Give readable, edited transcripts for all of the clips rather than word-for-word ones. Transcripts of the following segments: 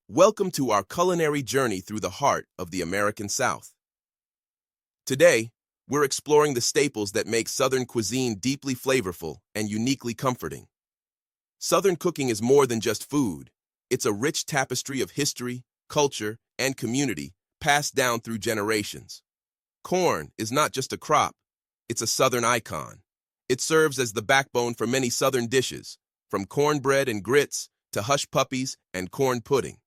Welcome to our culinary journey through the heart of the American South. Today, we're exploring the staples that make Southern cuisine deeply flavorful and uniquely comforting. Southern cooking is more than just food. It's a rich tapestry of history, culture, and community passed down through generations. Corn is not just a crop, it's a Southern icon. It serves as the backbone for many Southern dishes, from cornbread and grits to hush puppies and corn pudding.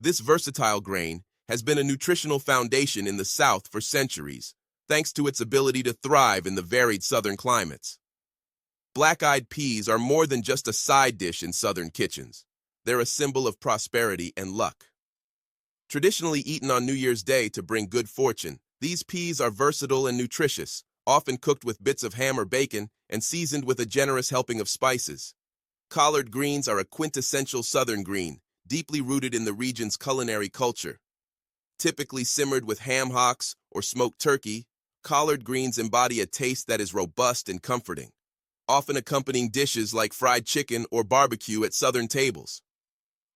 This versatile grain has been a nutritional foundation in the South for centuries, thanks to its ability to thrive in the varied Southern climates. Black-eyed peas are more than just a side dish in Southern kitchens. They're a symbol of prosperity and luck. Traditionally eaten on New Year's Day to bring good fortune, these peas are versatile and nutritious, often cooked with bits of ham or bacon and seasoned with a generous helping of spices. Collard greens are a quintessential Southern green, deeply rooted in the region's culinary culture. Typically simmered with ham hocks or smoked turkey, collard greens embody a taste that is robust and comforting, often accompanying dishes like fried chicken or barbecue at Southern tables.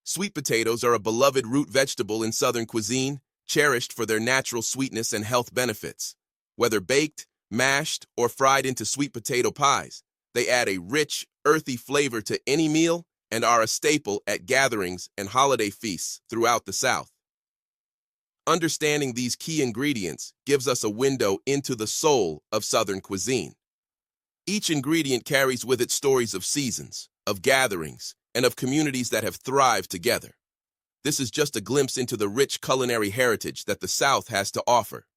Sweet potatoes are a beloved root vegetable in Southern cuisine, cherished for their natural sweetness and health benefits. Whether baked, mashed, or fried into sweet potato pies, they add a rich, earthy flavor to any meal and are a staple at gatherings and holiday feasts throughout the South. Understanding these key ingredients gives us a window into the soul of Southern cuisine. Each ingredient carries with it stories of seasons, of gatherings, and of communities that have thrived together. This is just a glimpse into the rich culinary heritage that the South has to offer.